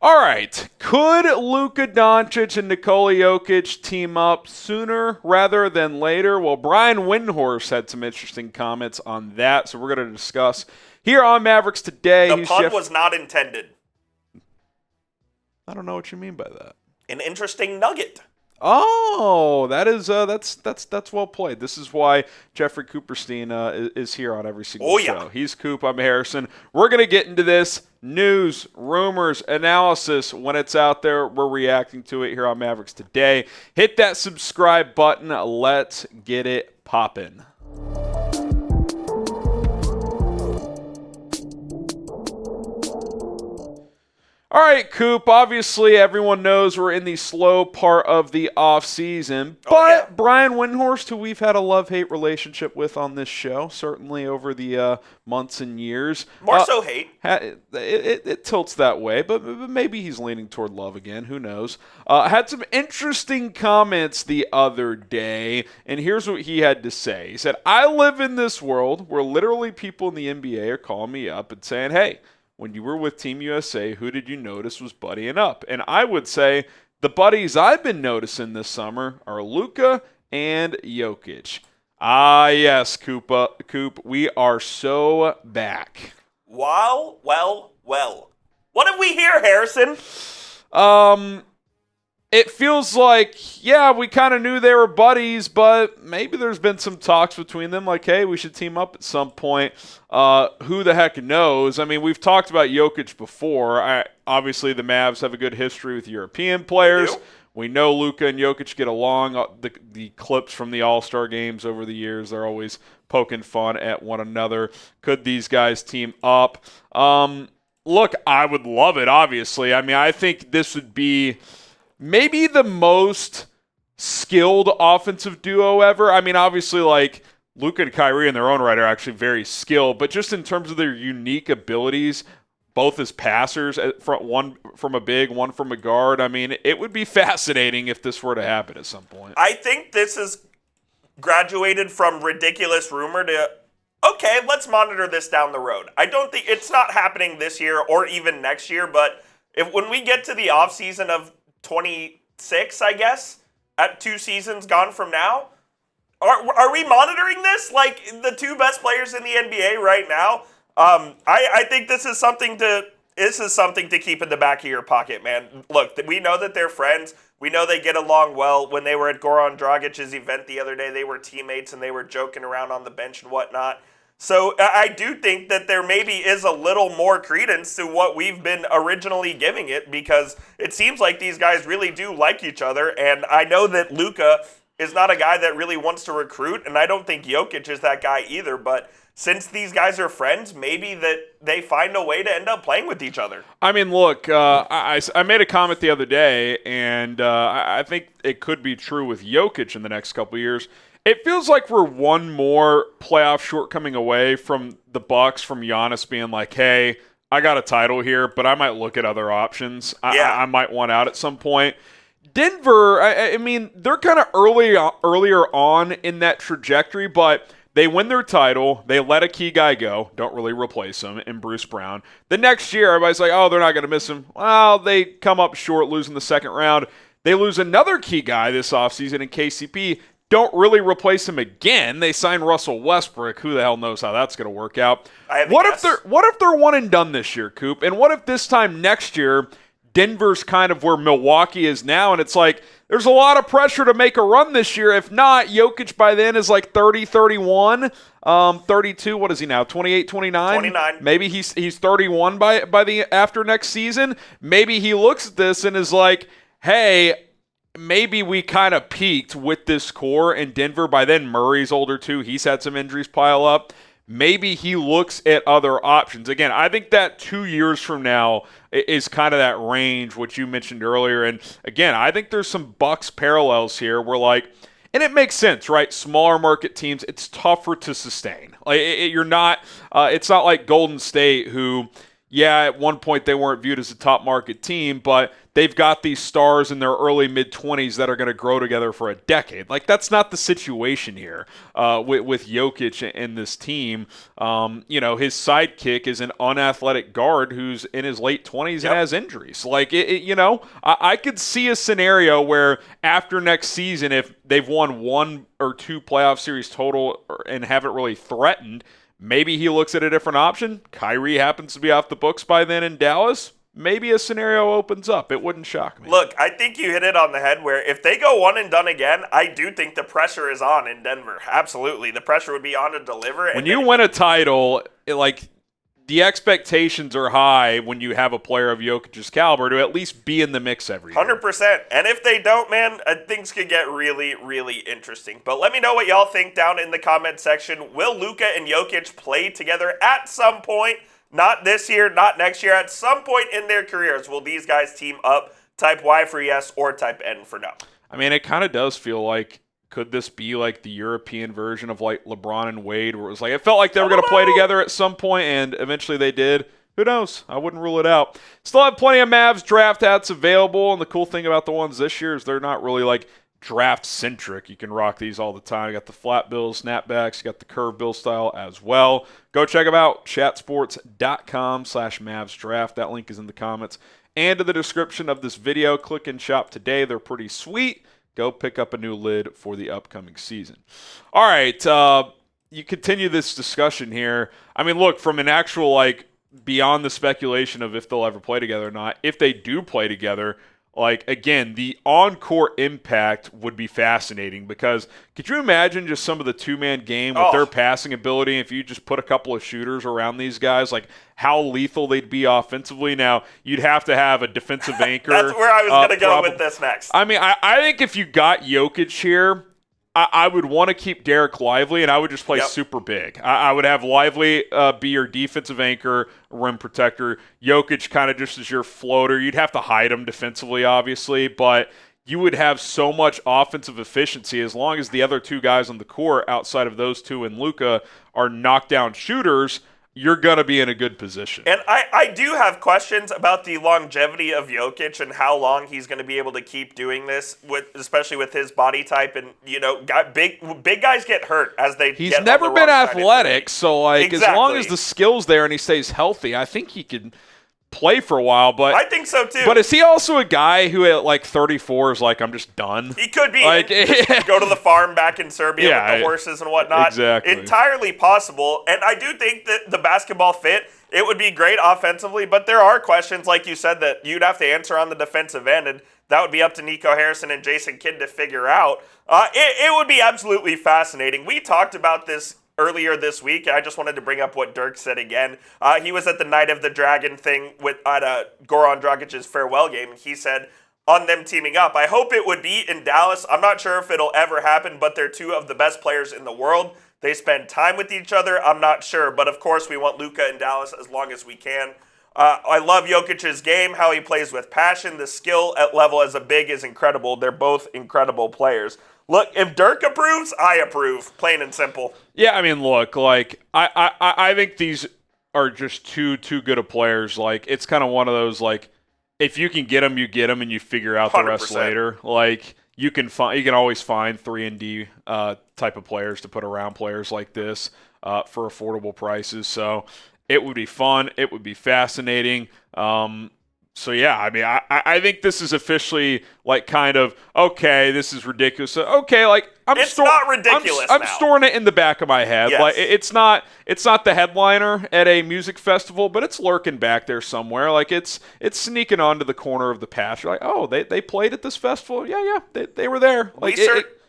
All right. Could Luka Doncic and Nikola Jokic team up sooner rather than later? Well, Brian Windhorst had some interesting comments on that, so we're going to discuss here on Mavericks Today. The pun was not intended. I don't know what you mean by that. An interesting nugget. Oh, that is that's well played. This is why Jeffrey Cooperstein is here on every single show. He's Coop, I'm Harrison. We're going to get into this news, rumors, analysis when it's out there. We're reacting to it here on Mavericks Today. Hit that subscribe button. Let's get it poppin'. All right, Coop, obviously everyone knows we're in the slow part of the offseason, but Brian Windhorst, who we've had a love-hate relationship with on this show, certainly over the months and years. More so hate. It tilts that way, but maybe he's leaning toward love again. Who knows? Had some interesting comments the other day, and here's what he had to say. He said, I live in this world where literally people in the NBA are calling me up and saying, hey, when you were with Team USA, who did you notice was buddying up? And I would say the buddies I've been noticing this summer are Luka and Jokic. Ah, yes, Coop, we are so back. Wow, well. What have we here, Harrison? It feels like, yeah, we kind of knew they were buddies, but maybe there's been some talks between them like, hey, we should team up at some point. Who the heck knows? I mean, we've talked about Jokic before. Obviously, the Mavs have a good history with European players. We know Luka and Jokic get along. The clips from the All-Star games over the years, they're always poking fun at one another. Could these guys team up? Look, I would love it, obviously. I mean, I think this would be maybe the most skilled offensive duo ever. I mean, obviously, like, Luka and Kyrie in their own right are actually very skilled, but just in terms of their unique abilities, both as passers, one from a big, one from a guard, I mean, it would be fascinating if this were to happen at some point. I think this is graduated from ridiculous rumor to, okay, let's monitor this down the road. I don't think it's not happening this year or even next year, but when we get to the offseason of 26, I guess, at 2 seasons gone from now, are we monitoring this like the two best players in the NBA right now? I think this is something to keep in the back of your pocket, man. Look, we know that they're friends. We know they get along well. When they were at Goran Dragic's event the other day, they were teammates and they were joking around on the bench and whatnot. So I do think that there maybe is a little more credence to what we've been originally giving it, because it seems like these guys really do like each other. And I know that Luka is not a guy that really wants to recruit, and I don't think Jokic is that guy either. But since these guys are friends, maybe that they find a way to end up playing with each other. I mean, look, I made a comment the other day, and I think it could be true with Jokic in the next couple of years. It feels like we're one more playoff shortcoming away from the Bucks, from Giannis being like, hey, I got a title here, but I might look at other options. I might want out at some point. Denver, I mean, they're kind of earlier on in that trajectory, but they win their title. They let a key guy go. Don't really replace him in Bruce Brown. The next year, everybody's like, oh, they're not going to miss him. Well, they come up short, losing the second round. They lose another key guy this offseason in KCP. Don't really replace him again. They sign Russell Westbrook. Who the hell knows how that's going to work out? What if they're one and done this year, Coop? And what if this time next year, Denver's kind of where Milwaukee is now, and it's like there's a lot of pressure to make a run this year. If not, Jokic by then is like 30, 31, 32. What is he now? 28, 29? 29. Maybe he's 31 by the after next season. Maybe he looks at this and is like, hey, maybe we kind of peaked with this core in Denver. By then, Murray's older too. He's had some injuries pile up. Maybe he looks at other options. Again, I think that 2 years from now is kind of that range, which you mentioned earlier. And again, I think there's some Bucks parallels here where, like, and it makes sense, right? Smaller market teams, it's tougher to sustain. Like, you're not, it's not like Golden State, who, yeah, at one point they weren't viewed as a top market team, but they've got these stars in their early mid-20s that are going to grow together for a decade. Like, that's not the situation here with Jokic and this team. His sidekick is an unathletic guard who's in his late 20s and has injuries. Like, I could see a scenario where after next season, if they've won 1 or 2 playoff series total and haven't really threatened, maybe he looks at a different option. Kyrie happens to be off the books by then in Dallas. Maybe a scenario opens up. It wouldn't shock me. Look, I think you hit it on the head where if they go one and done again, I do think the pressure is on in Denver. Absolutely. The pressure would be on to deliver. When you win a title, the expectations are high when you have a player of Jokic's caliber to at least be in the mix every year. 100%. And if they don't, man, things could get really, really interesting. But let me know what y'all think down in the comment section. Will Luka and Jokic play together at some point? Not this year, not next year. At some point in their careers, will these guys team up? Type Y for yes or type N for no. I mean, it kind of does feel like, could this be like the European version of like LeBron and Wade, where it was like it felt like they were going to play together at some point, and eventually they did. Who knows? I wouldn't rule it out. Still have plenty of Mavs draft hats available, and the cool thing about the ones this year is they're not really like draft-centric. You can rock these all the time. You got the flat bill snapbacks. You got the curve bill style as well. Go check them out. chatsports.com/Mavs draft. That link is in the comments and in the description of this video. Click and shop today. They're pretty sweet. Go pick up a new lid for the upcoming season. All right, you continue this discussion here. I mean, look, from an actual, beyond the speculation of if they'll ever play together or not, if they do play together, again, the on-court impact would be fascinating because could you imagine just some of the two-man game with their passing ability if you just put a couple of shooters around these guys, how lethal they'd be offensively? Now, you'd have to have a defensive anchor. That's where I was going to go with this next. I mean, I think if you got Jokic here, I would want to keep Derek Lively, and I would just play super big. I would have Lively be your defensive anchor, rim protector. Jokic kind of just as your floater. You'd have to hide him defensively, obviously, but you would have so much offensive efficiency as long as the other two guys on the court outside of those two and Luka are knockdown shooters. You're going to be in a good position. And I do have questions about the longevity of Jokic and how long he's going to be able to keep doing this, especially with his body type. And, big guys get hurt as they He's get never on the been wrong athletic, so, Exactly. as long as the skill's there and he stays healthy, I think he could play for a while. But I think so, too. But is he also a guy who at, 34 is I'm just done? He could be. Just go to the farm back in Serbia with the horses and whatnot. Exactly. Entirely possible. And I do think that the basketball fit, it would be great offensively, but there are questions, like you said, that you'd have to answer on the defensive end, and that would be up to Nico Harrison and Jason Kidd to figure out. It would be absolutely fascinating. We talked about this earlier this week, and I just wanted to bring up what Dirk said again. He was at the Night of the Dragon thing at Goran Dragic's farewell game, and he said on them teaming up, I hope it would be in Dallas. I'm not sure if it'll ever happen, but they're two of the best players in the world. They spend time with each other. I'm not sure, but of course we want Luka in Dallas as long as we can. I love Jokic's game, how he plays with passion. The skill at level as a big is incredible. They're both incredible players. Look, if Dirk approves, I approve. Plain and simple. Yeah, I mean, look, I think these are just too good of players. It's kind of one of those, if you can get them, you get them, and you figure out the rest 100%. later. You can always find 3-and-D type of players to put around players like this for affordable prices. So it would be fun. It would be fascinating. So, yeah, I mean, I think this is officially, okay, this is ridiculous. Okay, it's not ridiculous I'm now. storing it in the back of my head. Yes. It's not the headliner at a music festival, but it's lurking back there somewhere. It's sneaking onto the corner of the patch. You're oh, they played at this festival? Yeah, they were there.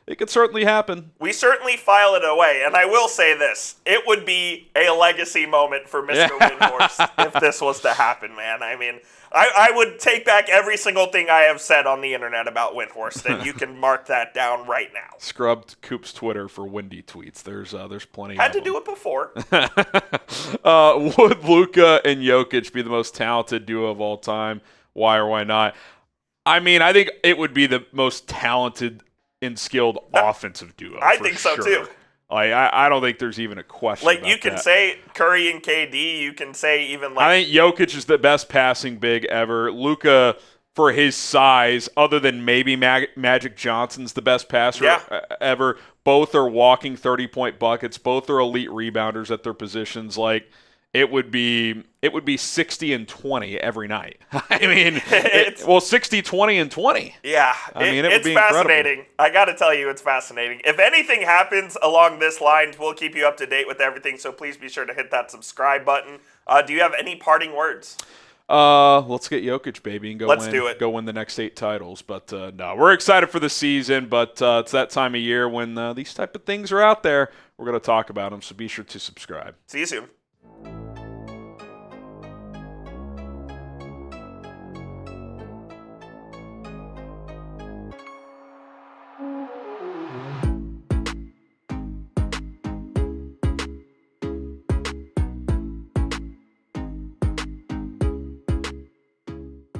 It could certainly happen. We certainly file it away, and I will say this. It would be a legacy moment for Mr. Windhorst if this was to happen, man. I mean, I would take back every single thing I have said on the internet about Windhorst, and you can mark that down right now. Scrubbed Coop's Twitter for windy tweets. There's plenty Had of to them. do it before. Would Luka and Jokic be the most talented duo of all time? Why or why not? I mean, I think it would be the most talented and skilled offensive duo. I think so, sure. too. Like, I don't think there's even a question. Like, about you can that. say Curry and KD. You can say even like. I think Jokic is the best passing big ever. Luka, for his size, other than maybe Magic Johnson's the best passer ever. Both are walking 30-point buckets. Both are elite rebounders at their positions. like. It would be 60 and 20 every night. I mean, 60, 20, and 20. Yeah, I mean, it's be fascinating. incredible. I got to tell you, it's fascinating. If anything happens along this line, we'll keep you up to date with everything. So please be sure to hit that subscribe button. Do you have any parting words? Let's get Jokic, baby, and go win the next 8 titles. But no, we're excited for the season. But it's that time of year when these type of things are out there. We're going to talk about them. So be sure to subscribe. See you soon.